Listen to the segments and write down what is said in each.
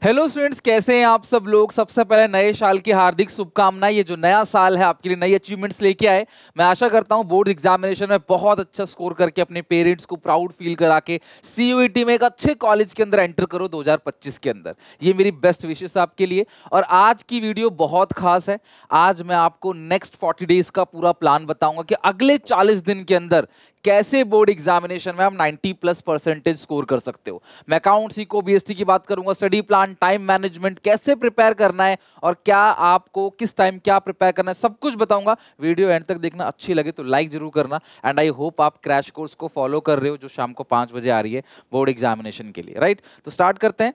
Hello students, कैसे हैं आप सब लोग। सबसे पहले नए साल की हार्दिक शुभकामनाएं। ये जो नया साल है आपके लिए नई अचीवमेंट्स लेके आए। मैं आशा करता हूं बोर्ड एग्जामिनेशन में बहुत अच्छा स्कोर करके अपने पेरेंट्स को प्राउड फील करा के सीयूईटी में एक अच्छे कॉलेज के अंदर एंटर करो 2025 के अंदर। ये मेरी बेस्ट विशेस आपके लिए। और आज की वीडियो बहुत खास है। आज मैं आपको नेक्स्ट 40 डेज का पूरा प्लान बताऊंगा कि अगले 40 दिन के अंदर कैसे बोर्ड एग्जामिनेशन में आप 90+ % स्कोर कर सकते हो। मैं अकाउंट्स, इको, बीएसटी की बात करूंगा, स्टडी प्लान, टाइम मैनेजमेंट, कैसे प्रिपेयर करना है और क्या आपको किस टाइम क्या प्रिपेयर करना है, सब कुछ बताऊंगा। वीडियो एंड तक देखना। अच्छी लगे तो लाइक जरूर करना। एंड आई होप आप क्रैश कोर्स को फॉलो कर रहे हो जो शाम को 5 बजे आ रही है बोर्ड एग्जामिनेशन के लिए, राइट। तो स्टार्ट करते हैं।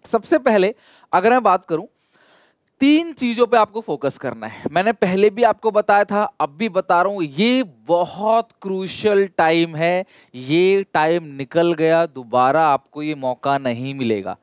सबसे पहले अगर मैं बात करूं, 3 चीजों पे आपको फोकस करना है। मैंने पहले भी आपको बताया था, अब भी बता रहा हूं, ये बहुत क्रूशियल टाइम है। ये टाइम निकल गया, दोबारा आपको ये मौका नहीं मिलेगा।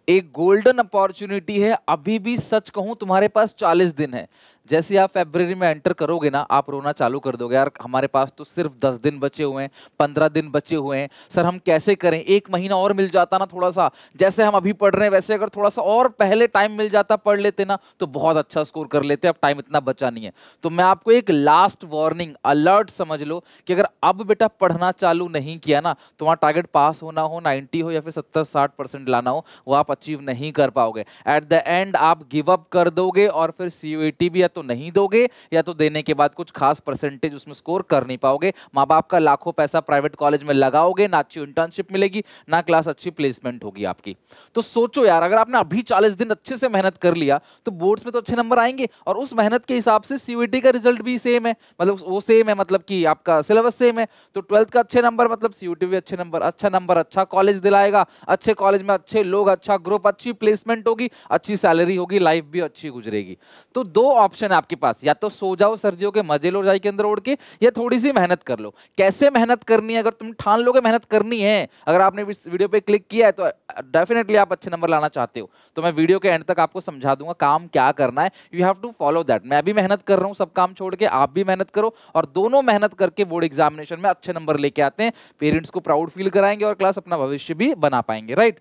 एक गोल्डन अपॉर्चुनिटी है। अभी भी सच कहूं तुम्हारे पास 40 दिन है। जैसे आप फरवरी में एंटर करोगे ना, आप रोना चालू कर दोगे, यार हमारे पास तो सिर्फ 10 दिन बचे हुए हैं, 15 दिन बचे हुए हैं, सर हम कैसे करें। 1 महीना और मिल जाता ना, थोड़ा सा जैसे हम अभी पढ़ रहे हैं वैसे अगर थोड़ा सा और पहले टाइम मिल जाता, पढ़ लेते ना, तो बहुत अच्छा स्कोर कर लेते। अब टाइम इतना बचा नहीं है। तो मैं आपको एक लास्ट वार्निंग, अलर्ट समझ लो कि अगर अब बेटा पढ़ना चालू नहीं किया ना, तुम्हारा टारगेट पास होना हो, 90 हो या फिर 70-60% लाना हो, वो आप अचीव नहीं कर पाओगे। एट द एंड आप गिव अप कर दोगे और फिर सीयूईटी भी या तो नहीं दोगे या तो देने के बाद कुछ खास परसेंटेज उसमें स्कोर कर नहीं पाओगे। माँ बाप का लाखों पैसा प्राइवेट कॉलेज में लगाओगे, ना अच्छी इंटर्नशिप मिलेगी, ना क्लास अच्छी प्लेसमेंट होगी आपकी। तो सोचो यार, अगर आपने अभी 40 दिन अच्छे से मेहनत कर लिया तो बोर्ड्स में तो अच्छे नंबर आएंगे और उस मेहनत के हिसाब से सीयूईटी का रिजल्ट भी सेम है, मतलब वो सेम है, मतलब कि आपका सिलेबस सेम है। तो 12th का अच्छे नंबर मतलब सीयूईटी भी अच्छे नंबर, अच्छा कॉलेज दिलाएगा, अच्छे कॉलेज में अच्छे लोग, अच्छा ग्रुप, अच्छी प्लेसमेंट होगी, अच्छी सैलरी होगी, लाइफ भी अच्छी गुजरेगी। तो 2 ऑप्शन है आपके पास, या तो सो जाओ सर्दियों के मजे लो रजाई के अंदर ओढ़ के, या थोड़ी सी मेहनत कर लो। कैसे मेहनत करनी है, अगर तुम ठान लोगे मेहनत करनी है, अगर आपने इस वीडियो पे क्लिक किया है तो डेफिनेटली आप अच्छे नंबर लाना चाहते हो, तो मैं वीडियो के एंड तक आपको समझा दूंगा काम क्या करना है। You have to follow that. मैं भी मेहनत कर रहा हूं, सब काम छोड़ के आप भी मेहनत करो और दोनों मेहनत करके बोर्ड एग्जामिनेशन में अच्छे नंबर लेके आते हैं, पेरेंट्स को प्राउड फील कराएंगे और क्लास अपना भविष्य भी बना पाएंगे, राइट।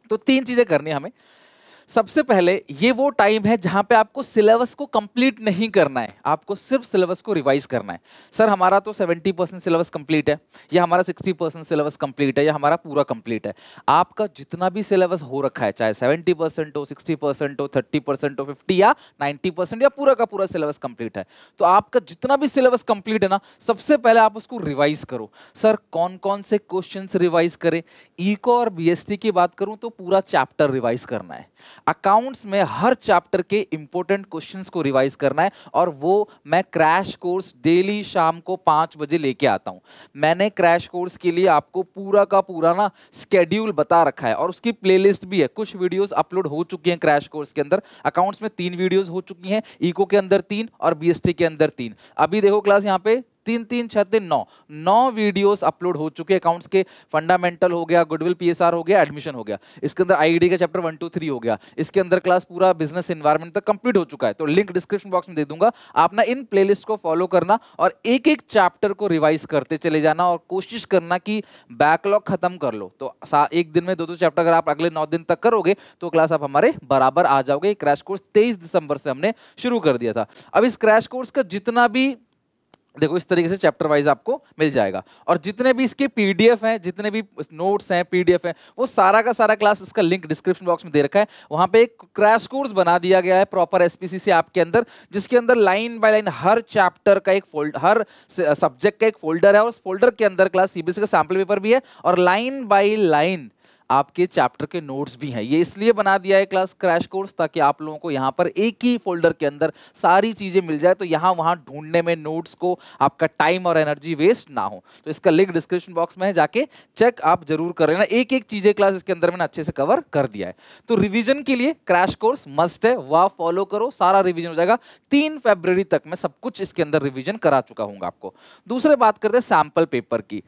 तो 3 चीजें करनी है हमें। सबसे पहले ये वो टाइम है जहां पे आपको सिलेबस को कंप्लीट नहीं करना है, आपको सिर्फ सिलेबस को रिवाइज करना है। सर हमारा तो 70% सिलेबस कंप्लीट है, या हमारा 60% सिलेबस कंप्लीट है, या हमारा पूरा कंप्लीट है। आपका जितना भी सिलेबस हो रखा है, चाहे 70% हो, 60% हो, 30% हो, 50 या 90% या पूरा का पूरा सिलेबस कंप्लीट है, तो आपका जितना भी सिलेबस कंप्लीट है ना, सबसे पहले आप उसको रिवाइज करो। सर कौन कौन से क्वेश्चंस रिवाइज करें। इको और बीएसटी की बात करूं तो पूरा चैप्टर रिवाइज करना है। अकाउंट्स में हर चैप्टर के इंपॉर्टेंट क्वेश्चंस को रिवाइज करना है, और वो मैं क्रैश कोर्स डेली शाम को 5 बजे लेके आता हूं। मैंने क्रैश कोर्स के लिए आपको पूरा का पूरा ना स्केड्यूल बता रखा है और उसकी प्लेलिस्ट भी है। कुछ वीडियोस अपलोड हो चुकी हैं क्रैश कोर्स के अंदर। अकाउंट्स में 3 वीडियोस हो चुकी हैं, इको के अंदर 3 और बीएसटी के अंदर 3। अभी देखो क्लास यहाँ पे 3 3 6 3 9 वीडियोस अपलोड हो चुके हैं। अकाउंट्स के फंडामेंटल हो गया, गुडविल पीएसआर हो गया, एडमिशन हो गया, इसके अंदर आईडी का चैप्टर 1 2 3 हो गया, इसके अंदर क्लास पूरा बिजनेस एनवायरनमेंट तक कंप्लीट हो चुका है। तो लिंक डिस्क्रिप्शन बॉक्स में दे दूंगा, आप ना इन प्लेलिस्ट को फॉलो करना और एक एक चैप्टर को रिवाइज करते चले जाना और कोशिश करना कि बैकलॉग खत्म कर लो। तो एक दिन में 2-2 चैप्टर अगर आप अगले 9 दिन तक करोगे तो क्लास आप हमारे बराबर आ जाओगे। क्रैश कोर्स 23 दिसंबर से हमने शुरू कर दिया था। अब इस क्रैश कोर्स का जितना भी देखो इस तरीके से चैप्टर वाइज आपको मिल जाएगा, और जितने भी इसके पीडीएफ हैं, जितने भी नोट्स हैं, पीडीएफ हैं, वो सारा का सारा क्लास, इसका लिंक डिस्क्रिप्शन बॉक्स में दे रखा है। वहां पे एक क्रैश कोर्स बना दिया गया है प्रॉपर एसपीसी से आपके अंदर, जिसके अंदर line by line her chapter का एक फोल्डर, हर सब्जेक्ट का एक फोल्डर है, और उस फोल्डर के अंदर क्लास सीबीएसई का सैंपल पेपर भी है और लाइन बाय लाइन आपके चैप्टर के नोट्स भी हैं। ये इसलिए बना दिया है क्लास क्रैश कोर्स ताकि आप लोगों को यहाँ पर एक ही फोल्डर के अंदर सारी चीजें मिल जाए, तो यहाँ वहाँ ढूंढने में नोट्स को आपका टाइम और एनर्जी वेस्ट ना हो। तो इसका लिंक डिस्क्रिप्शन बॉक्स में है, जाके चेक आप जरूर कर लेना। एक एक चीजें क्लास इसके अंदर मैंने अच्छे से कवर कर दिया है। तो रिविजन के लिए क्रैश कोर्स मस्ट है, वह फॉलो करो, सारा रिविजन हो जाएगा। 3 फरवरी तक मैं सब कुछ इसके अंदर रिविजन करा चुका हूँ आपको। दूसरे बात करते हैं सैंपल पेपर की।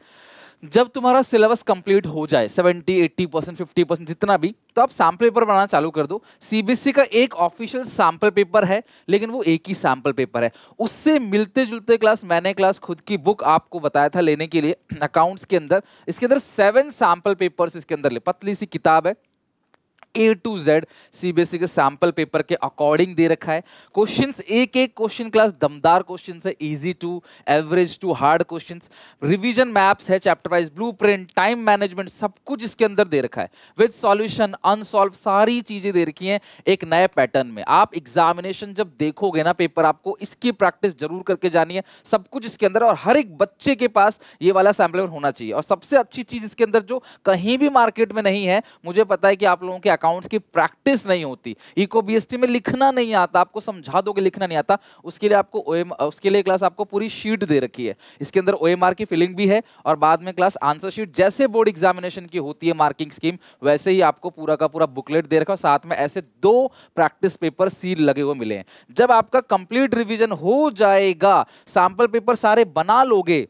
जब तुम्हारा सिलेबस कंप्लीट हो जाए 70, 80%, 50% जितना भी, तो आप सैंपल पेपर बनाना चालू कर दो। सीबीएसई का एक ऑफिशियल सैंपल पेपर है, लेकिन वो एक ही सैंपल पेपर है। उससे मिलते जुलते क्लास मैंने क्लास खुद की बुक आपको बताया था लेने के लिए अकाउंट्स के अंदर। इसके अंदर 7 सैंपल पेपर्स इसके अंदर ले, पतली सी किताब है, A to Z सीबीएसई के सैंपल पेपर के अकॉर्डिंग दे रखा है। क्वेश्चंस एक एक क्वेश्चन क्लास दमदार क्वेश्चंस है, easy to average to hard questions. Revision maps है, chapter wise blueprint, time management, सब कुछ इसके अंदर दे रखा है विद सॉल्यूशन, अनसॉल्व, सारी चीजें दे रखी हैं एक नए पैटर्न में। आप एग्जामिनेशन जब देखोगे ना पेपर, आपको इसकी प्रैक्टिस जरूर करके जानी है। सब कुछ इसके अंदर, और हर एक बच्चे के पास ये वाला सैंपल पेपर होना चाहिए। और सबसे अच्छी चीज इसके अंदर जो कहीं भी मार्केट में नहीं है, मुझे पता है कि आप लोगों के अकाउंट्स की प्रैक्टिस नहीं होती, इको बीएसटी में लिखना नहीं आता, आपको समझा दोगे लिखना नहीं आता, उसके लिए आपको उसके लिए क्लास आपको पूरी शीट दे रखी है। इसके अंदर ओएमआर की फिलिंग भी है और बाद में क्लास आंसर शीट, जैसे बोर्ड एग्जामिनेशन की होती है मार्किंग स्कीम, वैसे ही आपको पूरा का पूरा बुकलेट दे रखा है। साथ में ऐसे 2 प्रैक्टिस पेपर सील लगे हुए मिले हैं। जब आपका कंप्लीट रिवीजन हो जाएगा, सैंपल पेपर सारे बना लोगे,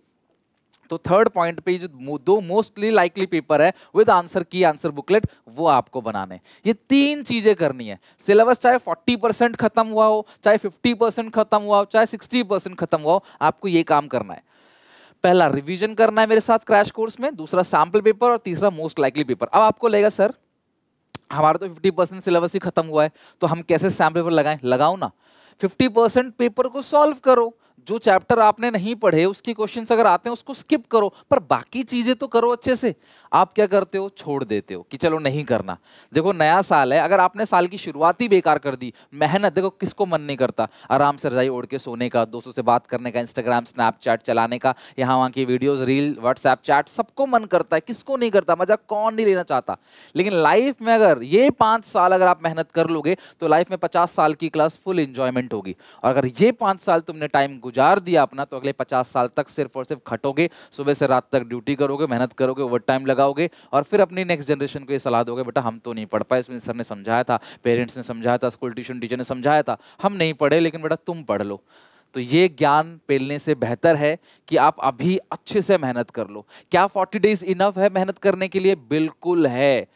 तो थर्ड पॉइंट पे जो 2 मोस्टली लाइकली पेपर है विद आंसर की, आंसर बुकलेट, वो आपको बनाने। ये 3 चीजें करनी है। सिलेबस चाहे 40% खत्म हुआ हो, चाहे 50% खत्म हुआ हो, चाहे 60% खत्म हुआ हो, आपको ये काम करना है। पहला रिवीजन करना है मेरे साथ क्रैश कोर्स में, दूसरा सैंपल पेपर और तीसरा मोस्ट लाइकली पेपर। अब आपको लगेगा सर हमारा तो 50% सिलेबस ही खत्म हुआ है, तो हम कैसे सैंपल पेपर लगाएं? लगाओ ना, 50% पेपर को सॉल्व करो। जो चैप्टर आपने नहीं पढ़े उसके क्वेश्चंस अगर आते हैं उसको स्किप करो, पर बाकी चीजें तो करो अच्छे से। आप क्या करते हो? छोड़ देते हो कि चलो नहीं करना। देखो नया साल है, अगर आपने साल की शुरुआत ही बेकार कर दी, मेहनत, देखो किसको मन नहीं करता आराम से रजाई ओढ़ के सोने का, दोस्तों से बात करने का, इंस्टाग्राम स्नैपचैट चलाने का, यहाँ वहाँ की वीडियोस, रील, व्हाट्सएप चैट, सबको मन करता है, किसको नहीं करता, मजा कौन नहीं लेना चाहता। लेकिन लाइफ में अगर ये 5 साल अगर आप मेहनत कर लोगे तो लाइफ में 50 साल की क्लास फुल एंजॉयमेंट होगी। और अगर ये 5 साल तुमने टाइम गुजार दिया अपना, तो अगले 50 साल तक सिर्फ और सिर्फ खटोगे, सुबह से रात तक ड्यूटी करोगे, मेहनत करोगे, ओवर टाइम लगाओगे, और फिर अपनी नेक्स्ट जनरेशन को ये सलाह दोगे, बेटा हम तो नहीं पढ़ पाए, इसमें सर ने समझाया था, पेरेंट्स ने समझाया था, स्कूल ट्यूशन टीचर ने समझाया था, हम नहीं पढ़े, लेकिन बेटा तुम पढ़ लो। तो ये ज्ञान पेलने से बेहतर है कि आप अभी अच्छे से मेहनत कर लो। क्या 40 डेज इनफ है मेहनत करने के लिए? बिल्कुल है।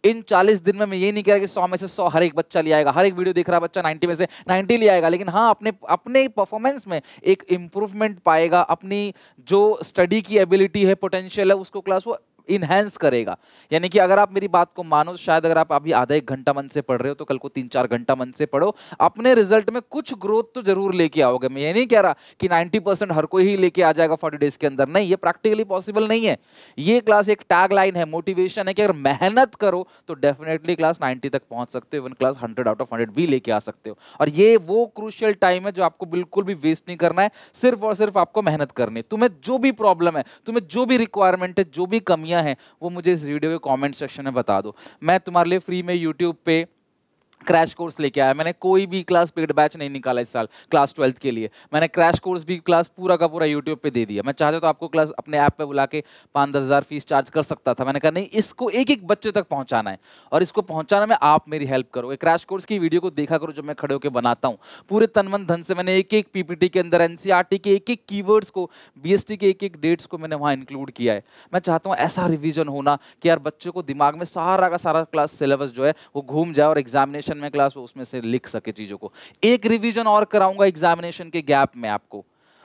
इन 40 दिन में मैं ये नहीं कह रहा कि 100 में से 100 हर एक बच्चा ले आएगा, हर एक वीडियो देख रहा बच्चा 90 में से 90 ले आएगा, लेकिन हाँ अपने अपने परफॉर्मेंस में एक इंप्रूवमेंट पाएगा, अपनी जो स्टडी की एबिलिटी है, पोटेंशियल है, उसको क्लास वो इनहेंस करेगा। यानी कि अगर आप मेरी बात को मानो, शायद अगर आप अभी आधा 1 घंटा मन से पढ़ रहे हो तो कल को 3-4 घंटा मन से पढ़ो, अपने रिजल्ट में कुछ ग्रोथ तो जरूर लेके आओगे। मैं ये नहीं कह रहा कि 90% हर कोई ही लेके आ जाएगा 40 डेज के अंदर, नहीं, ये प्रैक्टिकली पॉसिबल नहीं है। ये क्लास एक टैग लाइन है, मोटिवेशन है कि अगर मेहनत करो तो डेफिनेटली क्लास 90 तक पहुंच सकते हो, इवन क्लास 100 आउट ऑफ 100 भी लेके आ सकते हो। और ये वो क्रूशियल टाइम है जो आपको बिल्कुल भी वेस्ट नहीं करना है, सिर्फ और सिर्फ आपको मेहनत करनी है। तुम्हें जो भी प्रॉब्लम है, तुम्हें जो भी रिक्वायरमेंट है, जो भी कमियां हैं, वो मुझे इस वीडियो के कमेंट सेक्शन में बता दो। मैं तुम्हारे लिए फ्री में यूट्यूब पे क्रैश कोर्स लेके आया। मैंने कोई भी क्लास पेड बैच नहीं निकाला इस साल क्लास 12th के लिए। मैंने क्रैश कोर्स भी क्लास पूरा का पूरा यूट्यूब पे दे दिया। मैं चाहता तो आपको क्लास अपने ऐप पे बुला के 5-10 हज़ार फीस चार्ज कर सकता था। मैंने कहा नहीं, इसको एक एक बच्चे तक पहुंचाना है, और इसको पहुंचाने में आप मेरी हेल्प करो। क्रैश कोर्स की वीडियो को देखा करो जो मैं खड़े होकर बनाता हूँ, पूरे तन मन धन से। मैंने एक एक पीपीटी के अंदर एनसीईआरटी के एक एक कीवर्ड्स को, बीएसटी के एक एक डेट्स को मैंने वहाँ इंक्लूड किया है। मैं चाहता हूँ ऐसा रिविजन होना कि यार बच्चों को दिमाग में सारा का सारा क्लास सिलेबस जो है वो घूम जाए, और एग्जामिनेशन में क्लास वो उसमें से लिख सके चीजों को। एक रिवीजन और कराऊंगा एग्जामिनेशन के गैप में आपको,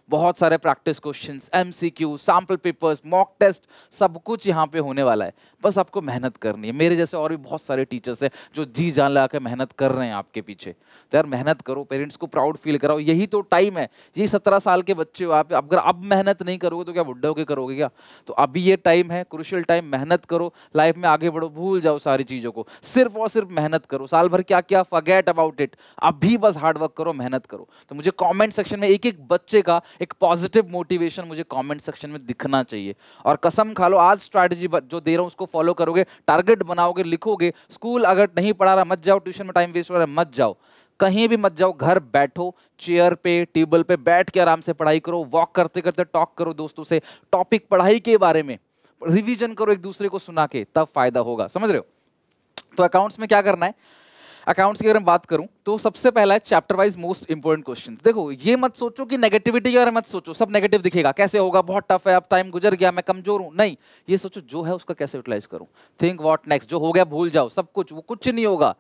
बहुत सारे practice questions, MCQ, sample papers, mock test, सब कुछ यहाँ पे होने वाला है। बस आपको मेहनत करनी है। मेरे जैसे और भी बहुत सारे टीचर्स हैं जो जी जान लगा के मेहनत कर रहे हैं आपके पीछे। तो यार मेहनत करो, पेरेंट्स को प्राउड फील कराओ। यही तो टाइम है, यही 17 साल के बच्चे हो आप, अगर अब मेहनत नहीं करोगे तो क्या बुढ़े होके करोगे क्या? तो अभी ये टाइम है, क्रूशियल टाइम, मेहनत करो, लाइफ में आगे बढ़ो, भूल जाओ सारी चीज़ों को, सिर्फ और सिर्फ मेहनत करो। साल भर क्या क्या, फॉरगेट अबाउट इट, अभी बस हार्डवर्क करो, मेहनत करो। तो मुझे कॉमेंट सेक्शन में एक एक बच्चे का एक पॉजिटिव मोटिवेशन मुझे कमेंट सेक्शन में दिखना चाहिए। और कसम खा लो, आज स्ट्रैटेजी जो दे रहा हूं उसको फॉलो करोगे, टारगेट बनाओगे, लिखोगे। स्कूल अगर नहीं पढ़ा रहा मत जाओ, ट्यूशन में टाइम वेस्ट हो रहा है मत जाओ, कहीं भी मत जाओ, घर बैठो, चेयर पे, टेबल पे बैठ के आराम से पढ़ाई करो। वॉक करते करते टॉक करो दोस्तों से, टॉपिक पढ़ाई के बारे में रिवीजन करो एक दूसरे को सुना के, तब फायदा होगा। समझ रहे हो? तो अकाउंट्स में क्या करना है, अकाउंट्स की अगर मैं बात करूं तो सबसे पहला है chapter wise most important question. देखो ये मत सोचो कि नेगेटिविटी के बारे में मत सोचो, सब नेगेटिव दिखेगा, कैसे होगा, बहुत टफ है, अब टाइम गुजर गया, मैं कमजोर हूं। नहीं, ये सोचो जो है उसका कैसे यूटिलाइज करूं। थिंक व्हाट नेक्स्ट, जो हो गया भूल जाओ सब कुछ, वो कुछ नहीं होगा।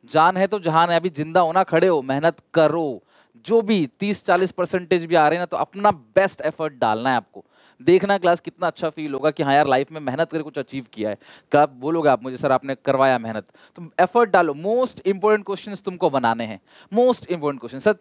जान है तो जहान है, अभी जिंदा होना, खड़े हो, मेहनत करो। जो भी 30-40% भी आ रहे हैं ना, तो अपना बेस्ट एफर्ट डालना है आपको। देखना क्लास कितना अच्छा फील होगा कि हाँ यार लाइफ में मेहनत करके कुछ अचीव किया है। कब बोलोगे आप मुझे सर आपने करवाया मेहनत, तुम एफर्ट डालो। मोस्ट इंपोर्टेंट क्वेश्चंस तुमको बनाने हैं, most important question. Sir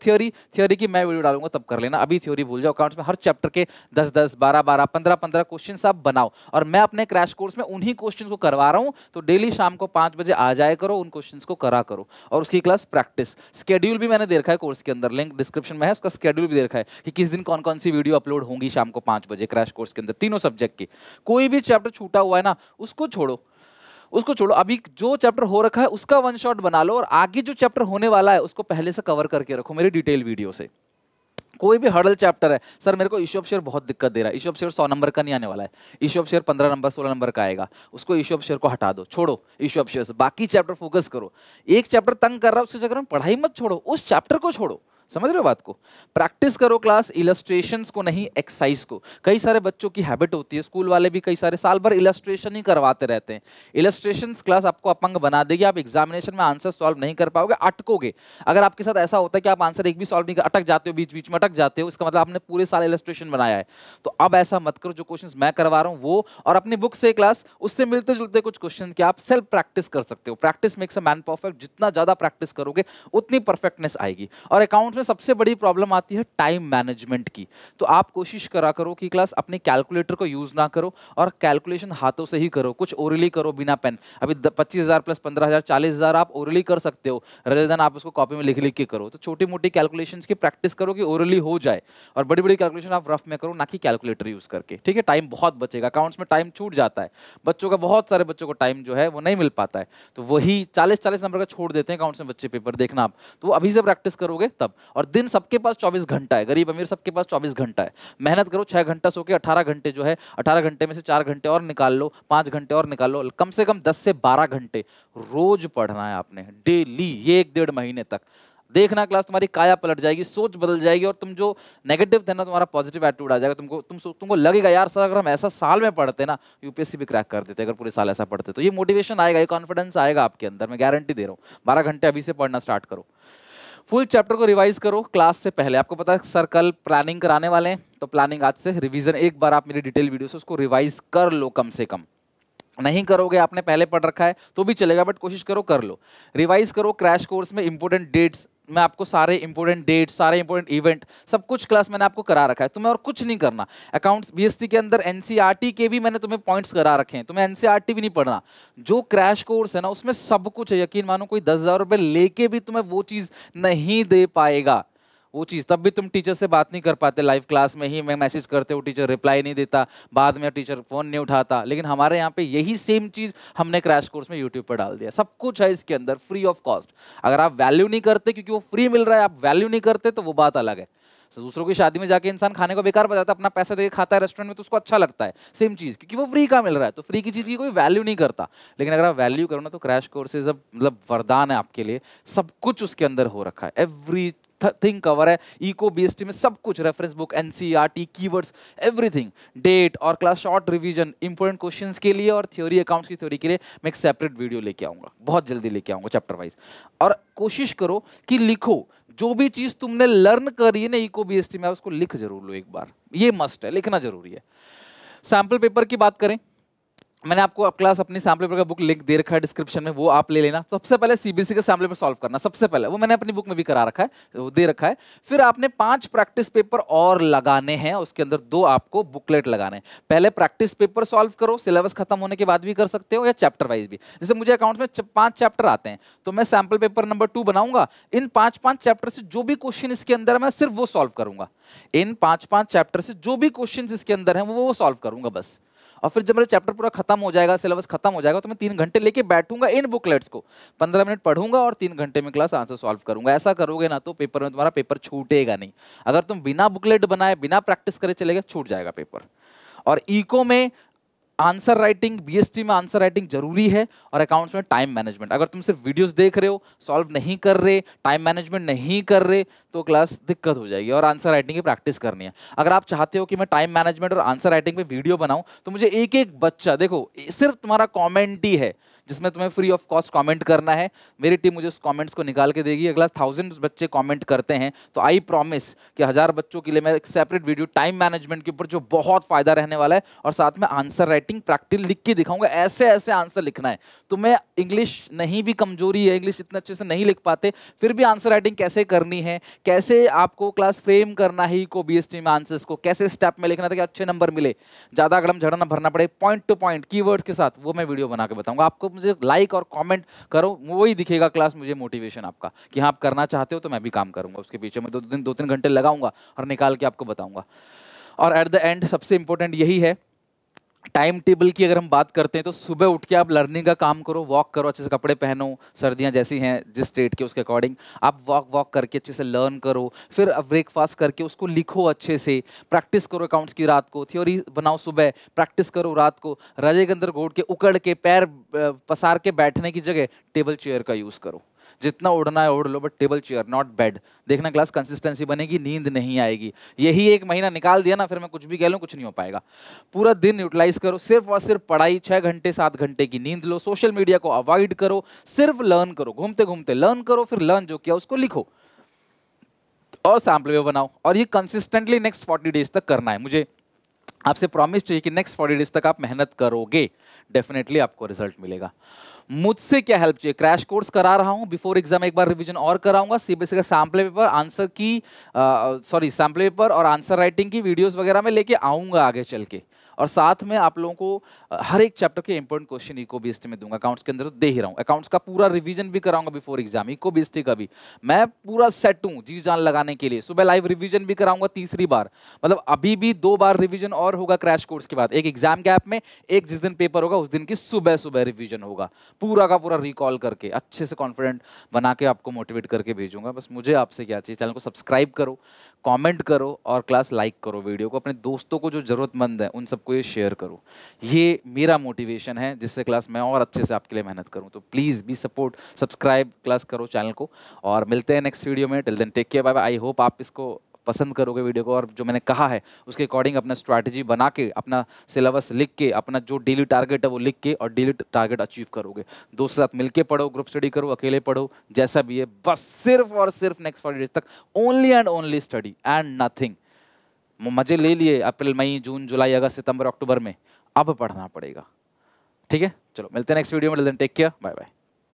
theory की मैं वीडियो डालूंगा तब कर लेना, अभी थ्योरी भूल जाओ। अकाउंट्स में हर चैप्टर के 10-10, 12-12, 15-15 क्वेश्चंस आप बनाओ, और मैं अपने क्रैश कोर्स में उन्हीं क्वेश्चंस को करवा रहा हूं। तो डेली शाम को 5 बजे आ जाया करो, उन क्वेश्चंस को करा करो, और उसकी क्लास प्रैक्टिस। स्केड्यूल भी मैंने दे रखा है कोर्स के अंदर, लिंक डिस्क्रिप्शन में है, उसका स्केड्यूल भी दे रखा है कि किस दिन कौन कौन सी वीडियो अपलोड होंगी शाम को 5 बजे क्रैश कोर्स के अंदर, तीनों सब्जेक्ट की। कोई भी चैप्टर छूटा हुआ है ना, उसको छोड़ो, उसको छोड़ो। अभी जो चैप्टर हो रखा है उसका वन शॉट बना लो, और आगे जो चैप्टर होने वाला है उसको पहले से कवर करके रखो मेरी डिटेल वीडियो से। कोई भी हर्डल चैप्टर है, सर मेरे को इशू ऑफ शेयर बहुत दिक्कत दे रहा है, इशू ऑफ शेयर 100 नंबर का नहीं आने वाला है, issue of share 15 number 16 number का आएगा, उसको इशू ऑफ शेयर को हटा दो, छोड़ो इशू ऑफ शेयर से, बाकी चैप्टर फोकस करो। एक चैप्टर तंग कर रहा है उसके चक्कर में पढ़ाई मत छोड़ो, उस चैप्टर को छोड़ो। समझ रहे हो बात को? प्रैक्टिस करो क्लास, इलस्ट्रेशंस को नहीं, एक्सरसाइज को। कई सारे बच्चों की हैबिट होती है, स्कूल वाले भी कई सारे साल भर इलस्ट्रेशन ही करवाते रहते हैं। इलस्ट्रेशंस क्लास आपको अपंग बना देगी, आप एग्जामिनेशन में आंसर सॉल्व नहीं कर पाओगे, अटकोगे। अगर आपके साथ ऐसा होता है कि आप आंसर एक भी सॉल्व नहीं कर, अटक जाते हो, बीच बीच में अटक जाते हो, इसका मतलब आपने पूरे साल इलस्ट्रेशन बनाया है। तो अब ऐसा मत करो, जो क्वेश्चंस मैं करवा रहा हूं वो, और अपनी बुक से क्लास उससे मिलते जुलते कुछ क्वेश्चन के आप सेल्फ प्रैक्टिस कर सकते हो। Practice makes a man perfect, जितना ज्यादा प्रैक्टिस करोगे उतनी परफेक्टनेस आएगी। और अकाउंट्स में सबसे बड़ी प्रॉब्लम आती है टाइम मैनेजमेंट की। तो आप कोशिश करा करो कि क्लास अपने कैलकुलेटर को यूज ना करो, और कैलकुलेशन हाथों से ही करो, कुछ ओरली करो बिना पेन। अभी 25,000 प्लस 15,000 40,000 आप ओरली कर सकते हो, रेदर देन आप उसको कॉपी में लिख लिख के करो। तो छोटी मोटी कैलकुलेशंस की प्रैक्टिस करो कि ओरली हो जाए, और बड़ी बड़ी कैलकुलेशन आप रफ में करो, ना कि कैलकुलेटर यूज करके। ठीक है, टाइम बहुत बचेगा। अकाउंट्स में टाइम छूट जाता है बच्चों का, बहुत सारे बच्चों को टाइम जो है वो नहीं मिल पाता है, तो वही 40-40 नंबर का छोड़ देते हैं अकाउंट्स में बच्चे पेपर, देखना आप। तो अभी से प्रैक्टिस करोगे तब। और दिन सबके पास 24 घंटा है, गरीब अमीर सबके पास 24 घंटा है। मेहनत करो, 6 घंटा सो के 18 घंटे जो है, 18 घंटे में से 4 घंटे और निकाल लो, 5 घंटे और निकाल लो, कम से कम 10 से 12 घंटे रोज पढ़ना है आपने, डेली, ये 1-1.5 महीने तक। देखना क्लास तुम्हारी काया पलट जाएगी, सोच बदल जाएगी, और तुम जो नेगेटिव थे ना, तुम्हारा पॉजिटिव एटीट्यूड आ जाएगा। तुमको लगेगा यार सर अगर हम ऐसा साल में पढ़ते ना, यूपीएससी भी क्रैक कर देते अगर पूरे साल ऐसा पढ़ते। तो ये मोटिवेशन आएगा, ये कॉन्फिडेंस आएगा आपके अंदर, मैं गारंटी दे रहा हूँ। 12 घंटे अभी से पढ़ना स्टार्ट करो। फुल चैप्टर को रिवाइज करो क्लास से पहले। आपको पता है सर कल प्लानिंग कराने वाले हैं, तो प्लानिंग आज से, रिवीजन एक बार आप मेरी डिटेल वीडियो से उसको रिवाइज कर लो कम से कम। नहीं करोगे, आपने पहले पढ़ रखा है तो भी चलेगा, बट कोशिश करो कर लो, रिवाइज करो। क्रैश कोर्स में इंपॉर्टेंट डेट्स, मैं आपको सारे इंपॉर्टेंट डेट, सारे इंपॉर्टेंट इवेंट, सब कुछ क्लास मैंने आपको करा रखा है। तुम्हें और कुछ नहीं करना। अकाउंट्स बीएसटी के अंदर एनसीईआरटी के भी मैंने तुम्हें पॉइंट्स करा रखे हैं, तुम्हें एनसीईआरटी भी नहीं पढ़ना। जो क्रैश कोर्स है ना उसमें सब कुछ है, यकीन मानो कोई 10,000 रुपए लेके भी तुम्हें वो चीज नहीं दे पाएगा। वो चीज़ तब भी तुम टीचर से बात नहीं कर पाते, लाइव क्लास में ही मैं मैसेज करते हो, टीचर रिप्लाई नहीं देता, बाद में टीचर फोन नहीं उठाता। लेकिन हमारे यहाँ पे यही सेम चीज़ हमने क्रैश कोर्स में यूट्यूब पर डाल दिया, सब कुछ है इसके अंदर फ्री ऑफ कॉस्ट। अगर आप वैल्यू नहीं करते, क्योंकि वो फ्री मिल रहा है, आप वैल्यू नहीं करते तो वो बात अलग है। तो दूसरों की शादी में जाके इंसान खाने को बेकार बजाता है, अपना पैसा देके खाता है रेस्टोरेंट में, तो उसको अच्छा लगता है सेम चीज़, क्योंकि वो फ्री का मिल रहा है। तो फ्री की चीज़ की कोई वैल्यू नहीं करता। लेकिन अगर आप वैल्यू करो ना, तो क्रैश कोर्सेज अब मतलब वरदान है आपके लिए, सब कुछ उसके अंदर हो रखा है, एवरी थिंग कवर है। इको बीएसटी में सब कुछ, reference book, NCERT, keywords, everything, date और class short revision, important questions के लिए और थ्योरी, अकाउंट्स की थ्योरी के लिए मैं एक सेपरेट वीडियो लेके आऊंगा, बहुत जल्दी लेके आऊंगा चैप्टर वाइज। और कोशिश करो कि लिखो, जो भी चीज तुमने लर्न करी है ना इको बीएसटी में, उसको लिख जरूर लो एक बार, ये मस्ट है, लिखना जरूरी है। सैंपल पेपर की बात करें, मैंने आपको अब क्लास अपनी सैम्पल पेपर का बुक लिंक दे रखा है डिस्क्रिप्शन में, वो आप ले लेना। सबसे पहले सीबीएसई का सैम्पल पेपर सॉल्व करना, सबसे पहले वो मैंने अपनी बुक में भी करा रखा है, वो दे रखा है। फिर आपने 5 प्रैक्टिस पेपर और लगाने हैं, उसके अंदर 2 आपको बुकलेट लगाने हैं। पहले प्रैक्टिस पेपर सॉल्व करो, सिलेबस खत्म होने के बाद भी कर सकते हो, या चैप्टर वाइज भी। जैसे मुझे अकाउंट्स में 5 चैप्टर आते हैं, तो मैं सैम्पल पेपर नंबर 2 बनाऊंगा। इन 5-5 चैप्टर से जो भी क्वेश्चन इसके अंदर है मैं सिर्फ वो सॉल्व करूंगा। इन 5-5 चैप्टर से जो भी क्वेश्चन इसके अंदर है वो सॉल्व करूंगा बस। और फिर जब मेरा चैप्टर पूरा खत्म हो जाएगा, सिलेबस खत्म हो जाएगा, तो मैं 3 घंटे लेके बैठूंगा इन बुकलेट्स को, 15 मिनट पढ़ूंगा और 3 घंटे में क्लास आंसर सॉल्व करूंगा। ऐसा करोगे ना तो पेपर में तुम्हारा पेपर छूटेगा नहीं। अगर तुम बिना बुकलेट बनाए, बिना प्रैक्टिस करे चलेगा, छूट जाएगा पेपर। और इको में आंसर राइटिंग, बीएसटी में आंसर राइटिंग जरूरी है, और अकाउंट्स में टाइम मैनेजमेंट। अगर तुम सिर्फ वीडियोस देख रहे हो, सॉल्व नहीं कर रहे, टाइम मैनेजमेंट नहीं कर रहे, तो क्लास दिक्कत हो जाएगी। और आंसर राइटिंग की प्रैक्टिस करनी है। अगर आप चाहते हो कि मैं टाइम मैनेजमेंट और आंसर राइटिंग पे वीडियो बनाऊं, तो मुझे एक एक बच्चा, देखो सिर्फ तुम्हारा कॉमेंट ही है, जिसमें तुम्हें फ्री ऑफ कॉस्ट कमेंट करना है। मेरी टीम मुझे उस कमेंट्स को निकाल के देगी। अगला 1000 बच्चे कमेंट करते हैं तो आई प्रॉमिस कि 1000 बच्चों के लिए मैं एक सेपरेट वीडियो टाइम मैनेजमेंट के ऊपर जो बहुत फायदा रहने वाला है, और साथ में आंसर राइटिंग प्रैक्टिस लिख के दिखाऊंगा। ऐसे ऐसे आंसर लिखना है। तुम्हें इंग्लिश नहीं भी कमजोरी है, इंग्लिश इतने अच्छे से नहीं लिख पाते, फिर भी आंसर राइटिंग कैसे करनी है, कैसे आपको क्लास फ्रेम करना है इको बीएसटी में आंसर्स को, कैसे स्टेप में लिखना था कि अच्छे नंबर मिले, ज्यादा अगड़म झगड़ा ना भरना पड़े, पॉइंट टू पॉइंट कीवर्ड्स के साथ, वो मैं वीडियो बना के बताऊंगा आपको। मुझे लाइक और कमेंट करो, वही दिखेगा क्लास मुझे मोटिवेशन आपका कि हाँ आप करना चाहते हो, तो मैं भी काम करूंगा उसके पीछे। मैं 2-3 घंटे लगाऊंगा और निकाल के आपको बताऊंगा। और एट द एंड सबसे इंपॉर्टेंट यही है, टाइम टेबल की अगर हम बात करते हैं तो सुबह उठ के आप लर्निंग का काम करो, वॉक करो, अच्छे से कपड़े पहनो, सर्दियां जैसी हैं जिस स्टेट के उसके अकॉर्डिंग आप वॉक करके अच्छे से लर्न करो, फिर ब्रेकफास्ट करके उसको लिखो अच्छे से, प्रैक्टिस करो अकाउंट्स की रात को, थ्योरी बनाओ सुबह, प्रैक्टिस करो रात को, रजे के अंदर घोट के उकड़ के पैर पसार के बैठने की जगह टेबल चेयर का यूज करो। जितना उड़ना है उड़ लो, but table chair not bed. देखना क्लास कंसिस्टेंसी बनेगी, नींद नहीं आएगी। यही 1 महीना निकाल दिया ना, फिर मैं कुछ भी कह लूं कुछ नहीं हो पाएगा। पूरा दिन यूटिलाइज करो, सिर्फ और सिर्फ पढ़ाई, 6 घंटे 7 घंटे की नींद लो, सोशल मीडिया को अवॉइड करो, सिर्फ लर्न करो, घूमते घूमते लर्न करो, फिर लर्न जो किया उसको लिखो और सैम्पल पेपर बनाओ। और ये कंसिस्टेंटली नेक्स्ट 40 डेज तक करना है। मुझे आपसे प्रॉमिस चाहिए कि नेक्स्ट 40 डेज तक आप मेहनत करोगे, डेफिनेटली आपको रिजल्ट मिलेगा। मुझसे क्या हेल्प चाहिए? क्रैश कोर्स करा रहा हूं, बिफोर एग्जाम एक बार रिवीजन और कराऊंगा, सीबीएसई का सैम्पल पेपर आंसर की सैम्पल पेपर और आंसर राइटिंग की वीडियोस वगैरह में लेके आऊंगा आगे चल के। और साथ में आप लोगों को हर एक चैप्टर के इंपॉर्टेंट क्वेश्चन इको बीएसटी में दूंगा। अकाउंट्स के अंदर तो दे ही रहा हूं, अकाउंट्स का पूरा रिवीजन भी कराऊंगा बिफोर एग्जाम, इको बीएसटी का भी मैं पूरा सेट हूं जी जान लगाने के लिए। सुबह लाइव रिवीजन भी कराऊंगा तीसरी बार, मतलब अभी भी 2 बार रिवीजन और होगा क्रैश कोर्स के बाद, एक एग्जाम गैप में, एक जिस दिन पेपर होगा उस दिन की सुबह सुबह रिवीजन होगा, पूरा का पूरा रिकॉल करके अच्छे से कॉन्फिडेंट बना के आपको मोटिवेट करके भेजूंगा। बस मुझे आपसे क्या चाहिए, चैनल को सब्सक्राइब करो, कमेंट करो और क्लास लाइक करो, वीडियो को अपने दोस्तों को जो जरूरतमंद है उन सबको ये शेयर करो। ये मेरा मोटिवेशन है जिससे क्लास मैं और अच्छे से आपके लिए मेहनत करूं। तो please be support, subscribe class करो चैनल को, और मिलते हैं नेक्स्ट वीडियो में। Till then take care, bye bye. I hope आप इसको पसंद करोगे वीडियो को, और जो मैंने कहा है उसके अकॉर्डिंग अपना स्ट्रैटेजी बना के, अपना सिलेबस लिख के, अपना जो डेली टारगेट है वो लिख के और डेली टारगेट अचीव करोगे। दोस्तों के साथ मिलके पढ़ो, ग्रुप स्टडी करो, अकेले पढ़ो, जैसा भी है, बस सिर्फ और सिर्फ नेक्स्ट 40 डेज तक only and only study and nothing. मजे ले लिए अप्रैल मई जून जुलाई अगस्त सितंबर अक्टूबर में, अब पढ़ना पड़ेगा। ठीक है, चलो मिलते हैं नेक्स्ट वीडियो में। Take care, bye bye.